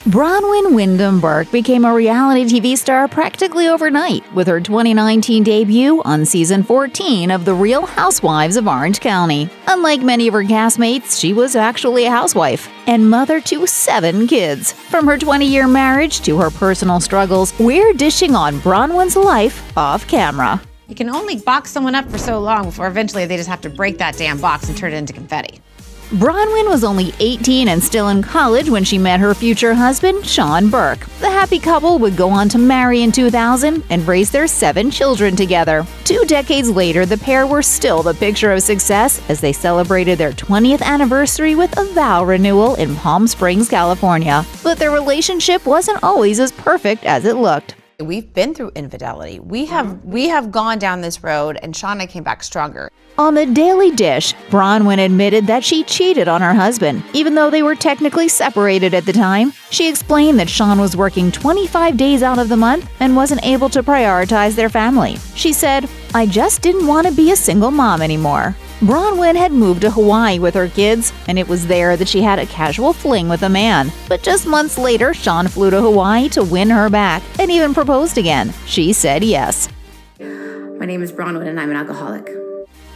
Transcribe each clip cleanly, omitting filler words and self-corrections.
Braunwyn Windham-Burke became a reality TV star practically overnight with her 2019 debut on season 14 of The Real Housewives of Orange County. Unlike many of her castmates, she was actually a housewife and mother to 7 kids. From her 20-year marriage to her personal struggles, we're dishing on Braunwyn's life off camera. You can only box someone up for so long before eventually they just have to break that damn box and turn it into confetti. Braunwyn was only 18 and still in college when she met her future husband, Sean Burke. The happy couple would go on to marry in 2000 and raise their 7 children together. 2 decades later, the pair were still the picture of success as they celebrated their 20th anniversary with a vow renewal in Palm Springs, California. But their relationship wasn't always as perfect as it looked. We've been through infidelity. We have gone down this road, and Shauna came back stronger. On the Daily Dish, Braunwyn admitted that she cheated on her husband, even though they were technically separated at the time. She explained that Sean was working 25 days out of the month and wasn't able to prioritize their family. She said, "I just didn't want to be a single mom anymore." Braunwyn had moved to Hawaii with her kids, and it was there that she had a casual fling with a man. But just months later, Sean flew to Hawaii to win her back and even proposed again. She said yes. My name is Braunwyn and I'm an alcoholic.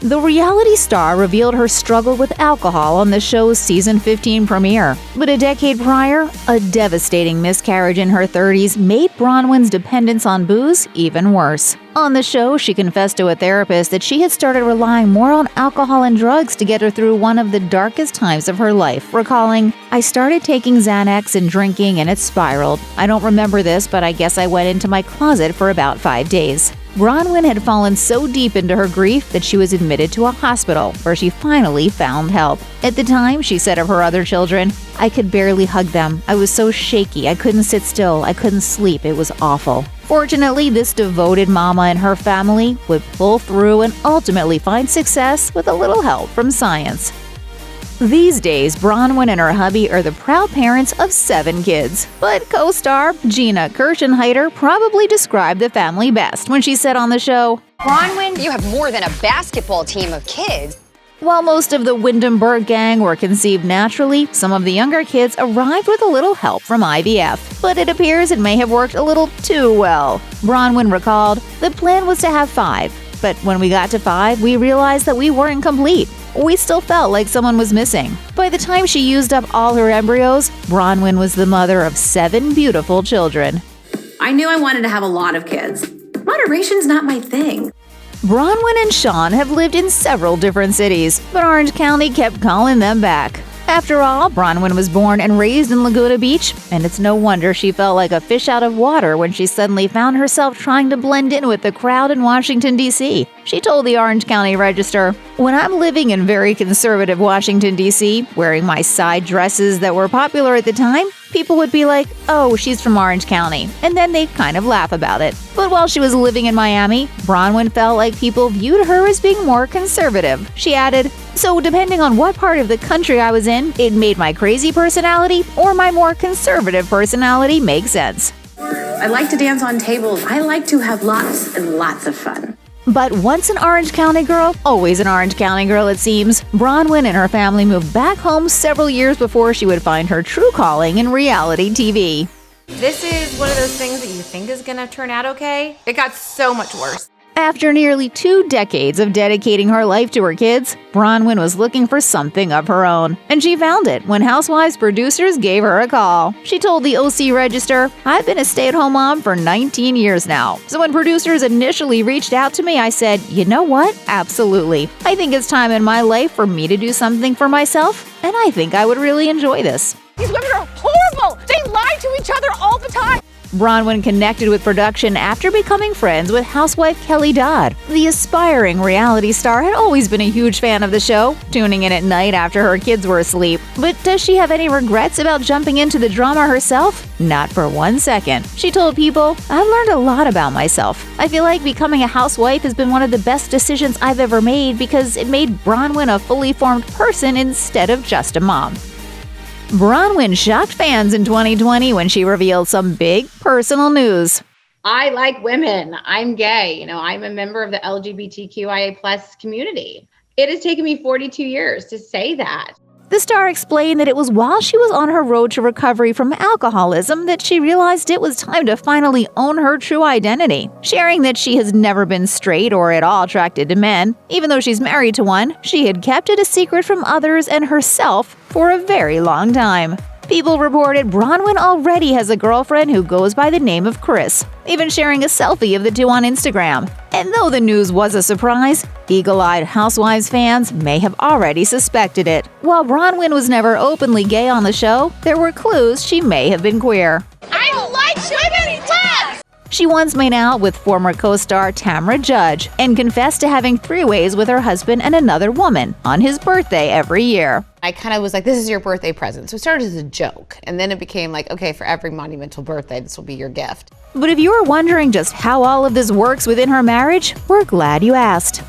The reality star revealed her struggle with alcohol on the show's season 15 premiere. But a decade prior, a devastating miscarriage in her 30s made Braunwyn's dependence on booze even worse. On the show, she confessed to a therapist that she had started relying more on alcohol and drugs to get her through one of the darkest times of her life, recalling, "I started taking Xanax and drinking and it spiraled. I don't remember this, but I guess I went into my closet for about 5 days." Braunwyn had fallen so deep into her grief that she was admitted to a hospital, where she finally found help. At the time, she said of her other children, "I could barely hug them. I was so shaky. I couldn't sit still. I couldn't sleep. It was awful." Fortunately, this devoted mama and her family would pull through and ultimately find success with a little help from science. These days, Braunwyn and her hubby are the proud parents of 7 kids. But co-star Gina Kirschenheiter probably described the family best when she said on the show, "Braunwyn, you have more than a basketball team of kids." While most of the Windham-Burke gang were conceived naturally, some of the younger kids arrived with a little help from IVF. But it appears it may have worked a little too well. Braunwyn recalled, "The plan was to have 5, but when we got to 5, we realized that we weren't complete. We still felt like someone was missing." By the time she used up all her embryos, Braunwyn was the mother of 7 beautiful children. I knew I wanted to have a lot of kids. Moderation's not my thing. Braunwyn and Sean have lived in several different cities, but Orange County kept calling them back. After all, Braunwyn was born and raised in Laguna Beach, and it's no wonder she felt like a fish out of water when she suddenly found herself trying to blend in with the crowd in Washington, D.C. She told the Orange County Register, "When I'm living in very conservative Washington, D.C., wearing my side dresses that were popular at the time, people would be like, 'Oh, she's from Orange County,' and then they'd kind of laugh about it." But while she was living in Miami, Braunwyn felt like people viewed her as being more conservative. She added, "So depending on what part of the country I was in, it made my crazy personality or my more conservative personality make sense." I like to dance on tables. I like to have lots and lots of fun. But once an Orange County girl, always an Orange County girl it seems. Braunwyn and her family moved back home several years before she would find her true calling in reality TV. This is one of those things that you think is gonna turn out okay. It got so much worse. After nearly 2 decades of dedicating her life to her kids, Braunwyn was looking for something of her own. And she found it when Housewives producers gave her a call. She told the OC Register, "I've been a stay-at-home mom for 19 years now. So when producers initially reached out to me, I said, you know what? Absolutely. I think it's time in my life for me to do something for myself, and I think I would really enjoy this." These women are horrible. They lie to each other all the time. Braunwyn connected with production after becoming friends with housewife Kelly Dodd. The aspiring reality star had always been a huge fan of the show, tuning in at night after her kids were asleep. But does she have any regrets about jumping into the drama herself? Not for 1 second. She told People, "I've learned a lot about myself. I feel like becoming a housewife has been one of the best decisions I've ever made because it made Braunwyn a fully formed person instead of just a mom." Braunwyn shocked fans in 2020 when she revealed some big personal news. "I like women. I'm gay. I'm a member of the LGBTQIA+ community. It has taken me 42 years to say that." The star explained that it was while she was on her road to recovery from alcoholism that she realized it was time to finally own her true identity, sharing that she has never been straight or at all attracted to men. Even though she's married to one, she had kept it a secret from others and herself for a very long time. People reported Braunwyn already has a girlfriend who goes by the name of Chris, even sharing a selfie of the two on Instagram. And though the news was a surprise, eagle-eyed Housewives fans may have already suspected it. While Braunwyn was never openly gay on the show, there were clues she may have been queer. I like women less! She once made out with former co-star Tamra Judge and confessed to having three-ways with her husband and another woman on his birthday every year. I kind of was like, this is your birthday present. So it started as a joke. And then it became like, okay, for every monumental birthday, this will be your gift. But if you were wondering just how all of this works within her marriage, we're glad you asked.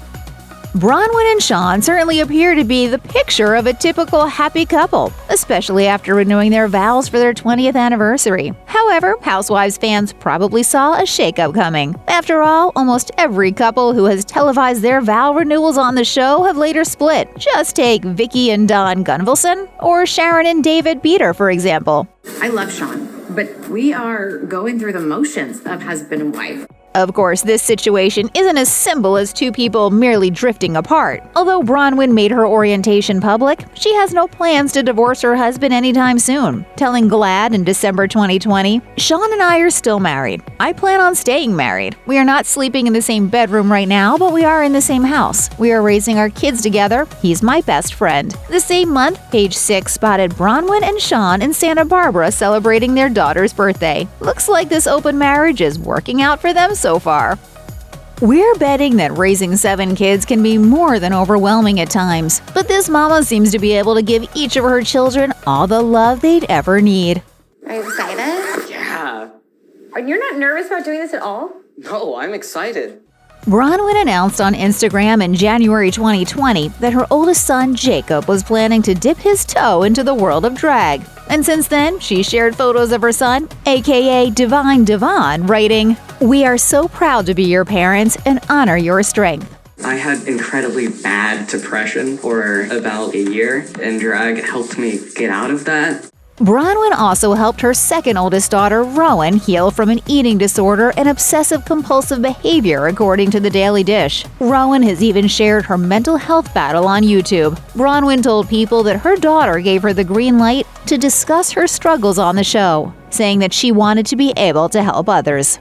Braunwyn and Sean certainly appear to be the picture of a typical happy couple, especially after renewing their vows for their 20th anniversary. However, Housewives fans probably saw a shakeup coming. After all, almost every couple who has televised their vow renewals on the show have later split. Just take Vicky and Don Gunvalson, or Sharon and David Peter, for example. I love Sean, but we are going through the motions of husband and wife. Of course, this situation isn't as simple as two people merely drifting apart. Although Braunwyn made her orientation public, she has no plans to divorce her husband anytime soon, telling GLAAD in December 2020, "Sean and I are still married. I plan on staying married. We are not sleeping in the same bedroom right now, but we are in the same house. We are raising our kids together. He's my best friend." The same month, Page 6 spotted Braunwyn and Sean in Santa Barbara celebrating their daughter's birthday. Looks like this open marriage is working out for them so far. We're betting that raising 7 kids can be more than overwhelming at times, but this mama seems to be able to give each of her children all the love they'd ever need. Are you excited? Yeah. And you're not nervous about doing this at all? No, I'm excited. Braunwyn announced on Instagram in January 2020 that her oldest son, Jacob, was planning to dip his toe into the world of drag. And since then, she shared photos of her son, aka Divine Devon, writing, "We are so proud to be your parents and honor your strength." I had incredibly bad depression for about a year, and drag helped me get out of that. Braunwyn also helped her second oldest daughter, Rowan, heal from an eating disorder and obsessive-compulsive behavior, according to the Daily Dish. Rowan has even shared her mental health battle on YouTube. Braunwyn told people that her daughter gave her the green light to discuss her struggles on the show, saying that she wanted to be able to help others.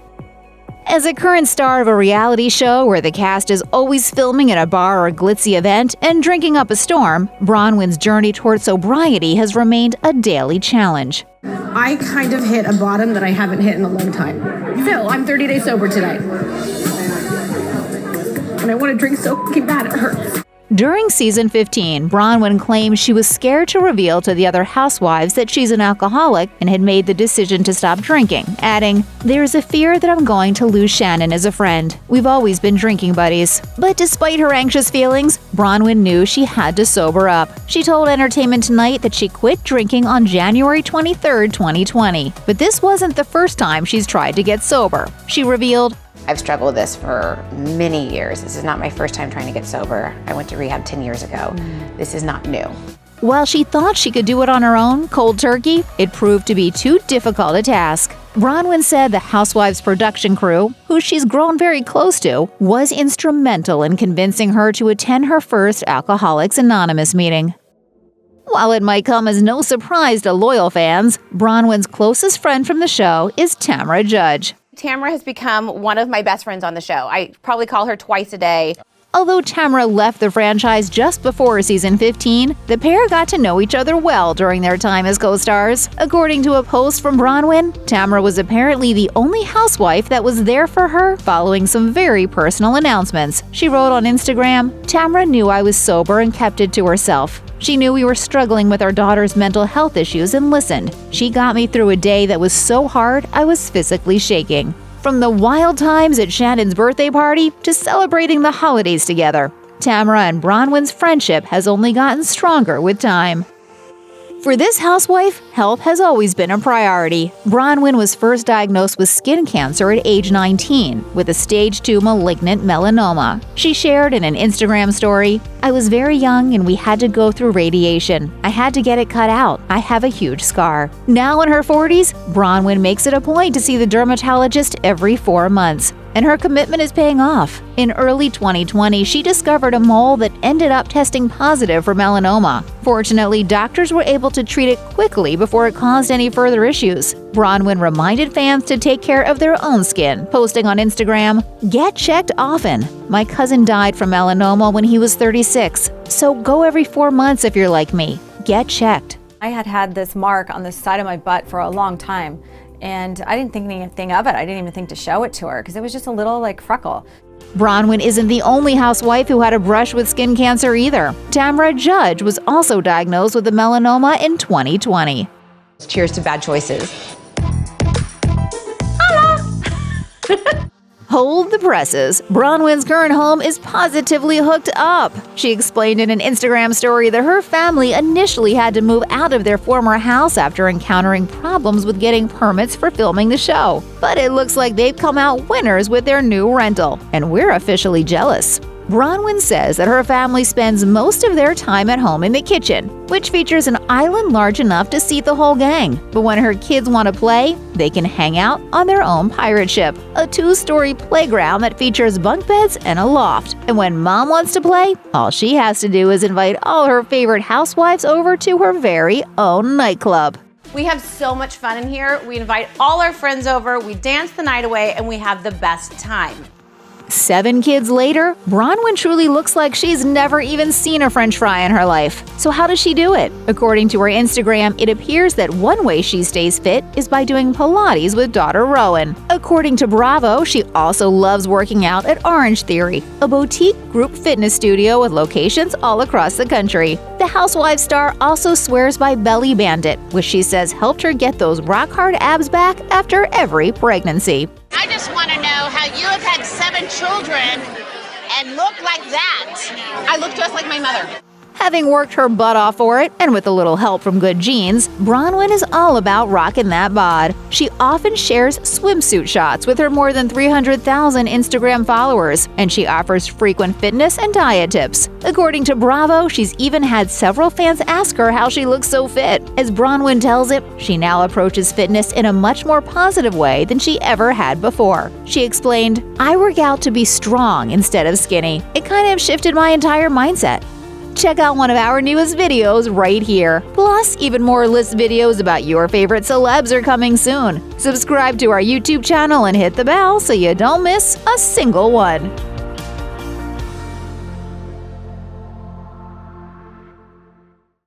As a current star of a reality show where the cast is always filming at a bar or glitzy event and drinking up a storm, Braunwyn's journey toward sobriety has remained a daily challenge. I kind of hit a bottom that I haven't hit in a long time. Phil, I'm 30 days sober today. And I want to drink so fucking bad it hurts. During season 15, Braunwyn claimed she was scared to reveal to the other housewives that she's an alcoholic and had made the decision to stop drinking, adding, "There's a fear that I'm going to lose Shannon as a friend. We've always been drinking buddies." But despite her anxious feelings, Braunwyn knew she had to sober up. She told Entertainment Tonight that she quit drinking on January 23, 2020. But this wasn't the first time she's tried to get sober. She revealed, I've struggled with this for many years. This is not my first time trying to get sober. I went to rehab 10 years ago. This is not new. while she thought she could do it on her own, cold turkey, it proved to be too difficult a task. Braunwyn said the Housewives production crew, who she's grown very close to, was instrumental in convincing her to attend her first Alcoholics Anonymous meeting. While it might come as no surprise to loyal fans, Braunwyn's closest friend from the show is Tamra Judge. Tamra has become one of my best friends on the show. I probably call her twice a day. Although Tamra left the franchise just before season 15, the pair got to know each other well during their time as co-stars. According to a post from Braunwyn, Tamra was apparently the only housewife that was there for her following some very personal announcements. She wrote on Instagram, "Tamra knew I was sober and kept it to herself. She knew we were struggling with our daughter's mental health issues and listened. She got me through a day that was so hard I was physically shaking." From the wild times at Shannon's birthday party to celebrating the holidays together, Tamra and Braunwyn's friendship has only gotten stronger with time. For this housewife, health has always been a priority. Braunwyn was first diagnosed with skin cancer at age 19 with a stage 2 malignant melanoma. She shared in an Instagram story, "I was very young and we had to go through radiation. I had to get it cut out. I have a huge scar." Now in her 40s, Braunwyn makes it a point to see the dermatologist every 4 months. And her commitment is paying off. In early 2020, she discovered a mole that ended up testing positive for melanoma. Fortunately, doctors were able to treat it quickly before it caused any further issues. Braunwyn reminded fans to take care of their own skin, posting on Instagram, "Get checked often. My cousin died from melanoma when he was 36, so go every 4 months if you're like me. Get checked." I had this mark on the side of my butt for a long time, and I didn't think anything of it. I didn't even think to show it to her because it was just a little freckle. Braunwyn isn't the only housewife who had a brush with skin cancer either. Tamra Judge was also diagnosed with a melanoma in 2020. Cheers to bad choices. Hold the presses. Braunwyn's current home is positively hooked up. She explained in an Instagram story that her family initially had to move out of their former house after encountering problems with getting permits for filming the show. But it looks like they've come out winners with their new rental, and we're officially jealous. Braunwyn says that her family spends most of their time at home in the kitchen, which features an island large enough to seat the whole gang. But when her kids want to play, they can hang out on their own pirate ship, a 2-story playground that features bunk beds and a loft. And when mom wants to play, all she has to do is invite all her favorite housewives over to her very own nightclub. We have so much fun in here. We invite all our friends over, we dance the night away, and we have the best time. 7 kids later, Braunwyn truly looks like she's never even seen a French fry in her life. So how does she do it? According to her Instagram, it appears that one way she stays fit is by doing Pilates with daughter Rowan. According to Bravo, she also loves working out at Orange Theory, a boutique group fitness studio with locations all across the country. The Housewives star also swears by Belly Bandit, which she says helped her get those rock-hard abs back after every pregnancy. I just want to know how you have had 7 children and look like that. I look just like my mother. Having worked her butt off for it, and with a little help from good genes, Braunwyn is all about rocking that bod. She often shares swimsuit shots with her more than 300,000 Instagram followers, and she offers frequent fitness and diet tips. According to Bravo, she's even had several fans ask her how she looks so fit. As Braunwyn tells it, she now approaches fitness in a much more positive way than she ever had before. She explained, "I work out to be strong instead of skinny. It kind of shifted my entire mindset." Check out one of our newest videos right here. Plus, even more list videos about your favorite celebs are coming soon. Subscribe to our YouTube channel and hit the bell so you don't miss a single one.